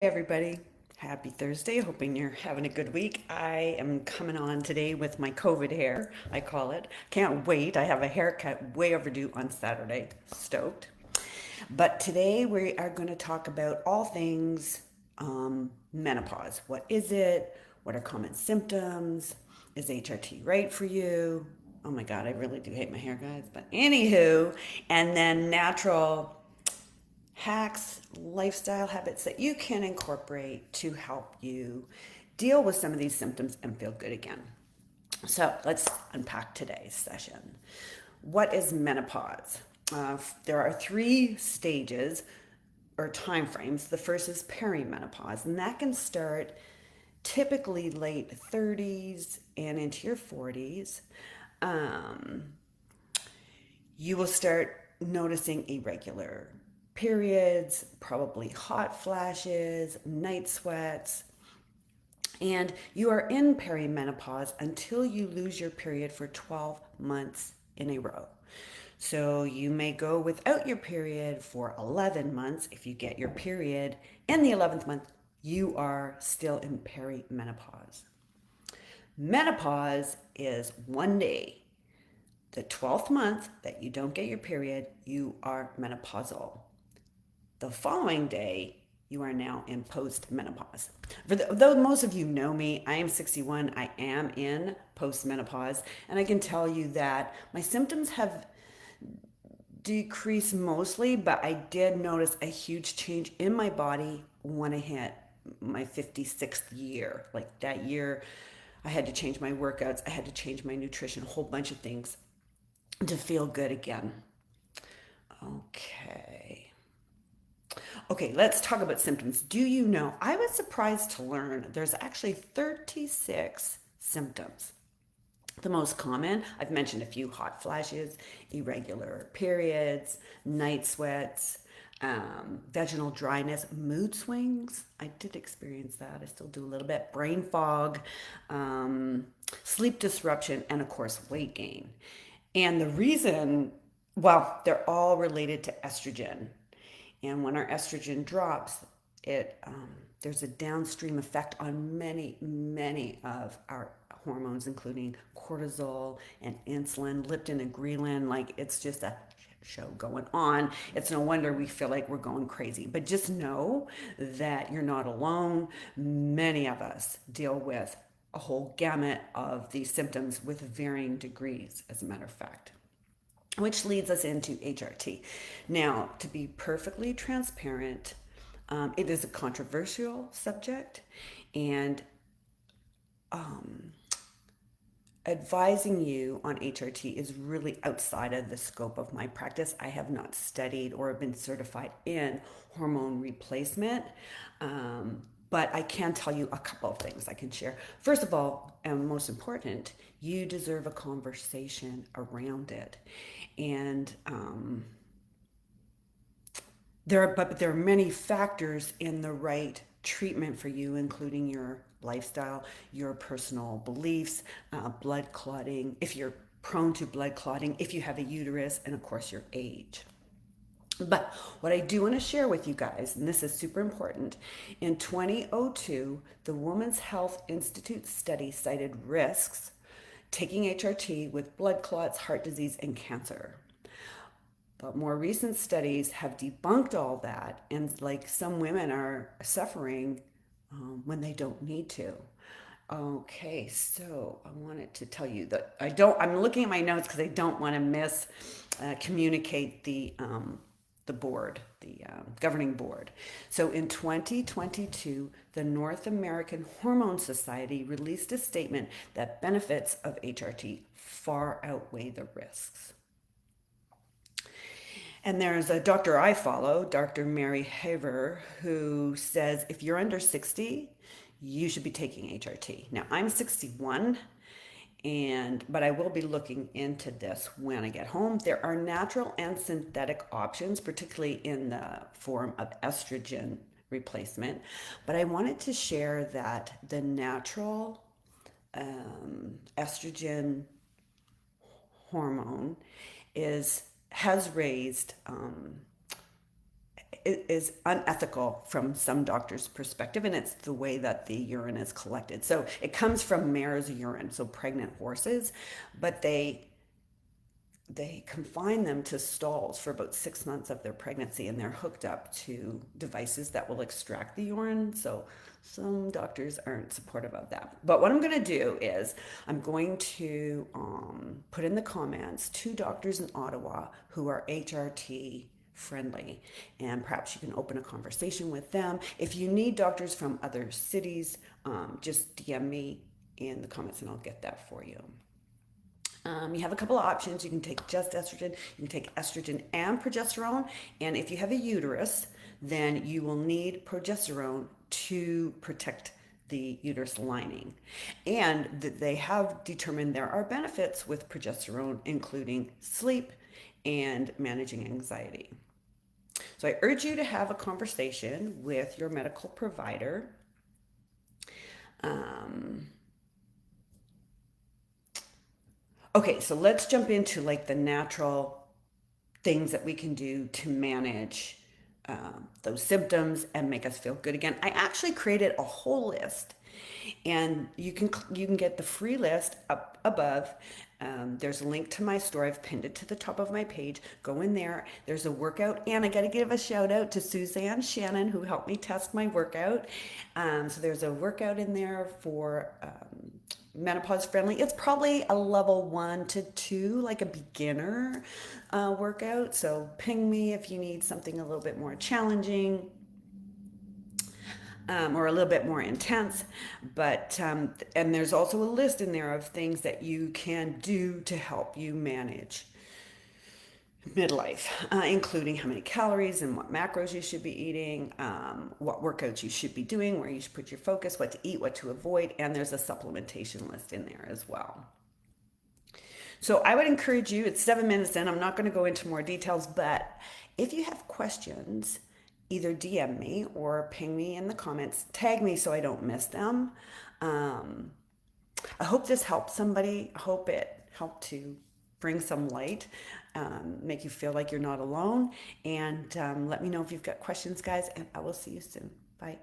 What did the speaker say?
Hey everybody, happy Thursday. Hoping you're having a good week. I am coming on today with my COVID hair, I call it. Can't wait. I have a haircut way overdue on Saturday. Stoked. But today we are going to talk about all things menopause. What is it? What are common symptoms? Is HRT right for you? Oh my God, I really do hate my hair, guys. But anywho, and then natural hacks, lifestyle habits that you can incorporate to help you deal with some of these symptoms and feel good again. So let's unpack today's session. What is menopause? There are three stages or time frames. The first is perimenopause, and that can start typically late 30s and into your 40s. Um, you will start noticing irregular periods, probably hot flashes, night sweats, and you are in perimenopause until you lose your period for 12 months in a row. So you may go without your period for 11 months. If you get your period in the 11th month, you are still in perimenopause. Menopause is one day, the 12th month that you don't get your period, you are menopausal. The following day, you are now in postmenopause. Though most of you know me, I am 61, I am in postmenopause, and I can tell you that my symptoms have decreased mostly, but I did notice a huge change in my body when I hit my 56th year. Like that year, I had to change my workouts, I had to change my nutrition, a whole bunch of things to feel good again. Okay. Okay, let's talk about symptoms. Do you know? I was surprised to learn there's actually 36 symptoms. The most common, I've mentioned a few: hot flashes, irregular periods, night sweats, vaginal dryness, mood swings. I did experience that. I still do a little bit. Brain fog, um, sleep disruption, and of course, weight gain. And the reason, well, they're all related to estrogen. And when our estrogen drops, it there's a downstream effect on many of our hormones, including cortisol and insulin, leptin and ghrelin. Like it's just a show going on. It's no wonder we feel like we're going crazy. But just know that you're not alone. Many of us deal with a whole gamut of these symptoms with varying degrees, as a matter of fact, which leads us into HRT. Now, to be perfectly transparent, it is a controversial subject, and advising you on HRT is really outside of the scope of my practice. I have not studied or been certified in hormone replacement, but I can tell you a couple of things I can share. First of all, and most important, you deserve a conversation around it. And there are many factors in the right treatment for you, including your lifestyle, your personal beliefs, blood clotting, if you're prone to blood clotting, if you have a uterus, and of course your age. But what I do want to share with you guys, and this is super important, in 2002, the Women's Health Institute study cited risks taking HRT with blood clots, heart disease, and cancer. But more recent studies have debunked all that, and like some women are suffering when they don't need to. Okay, so I wanted to tell you that I'm looking at my notes because I don't want to communicate the board, the governing board. So in 2022, the North American Hormone Society released a statement that benefits of HRT far outweigh the risks. And there's a doctor I follow, Dr. Mary Haver, who says if you're under 60, you should be taking HRT. Now, I'm 61, but I will be looking into this when I get home. There are natural and synthetic options, particularly in the form of estrogen replacement. But I wanted to share that the natural estrogen hormone is has raised is unethical from some doctors' perspective, and it's the way that the urine is collected. So it comes from mare's urine, so pregnant horses, but they confine them to stalls for about 6 months of their pregnancy, and they're hooked up to devices that will extract the urine. So some doctors aren't supportive of that. But what I'm going to do is I'm going to put in the comments 2 doctors in Ottawa who are HRT friendly, and perhaps you can open a conversation with them. If you need doctors from other cities, just DM me in the comments and I'll get that for you. You have a couple of options. You can take just estrogen, you can take estrogen and progesterone. And if you have a uterus, then you will need progesterone to protect the uterus lining. And they have determined there are benefits with progesterone, including sleep and managing anxiety. So I urge you to have a conversation with your medical provider. Okay, so let's jump into like the natural things that we can do to manage those symptoms and make us feel good again. I actually created a whole list, and you can get the free list up above. There's a link to my store. I've pinned it to the top of my page. Go in there. There's a workout, and I got to give a shout out to Suzanne Shannon who helped me test my workout. So there's a workout in there for menopause friendly. It's probably a level 1 to 2, like a beginner workout. So ping me if you need something a little bit more challenging or a little bit more intense. But and there's also a list in there of things that you can do to help you manage midlife, including how many calories and what macros you should be eating, what workouts you should be doing, where you should put your focus, what to eat, what to avoid, and there's a supplementation list in there as well. So I would encourage you, it's 7 minutes in, I'm not going to go into more details, but if you have questions, either DM me or ping me in the comments, tag me so I don't miss them. I hope this helped somebody. I hope it helped to bring some light, make you feel like you're not alone. And let me know if you've got questions, guys, and I will see you soon. Bye.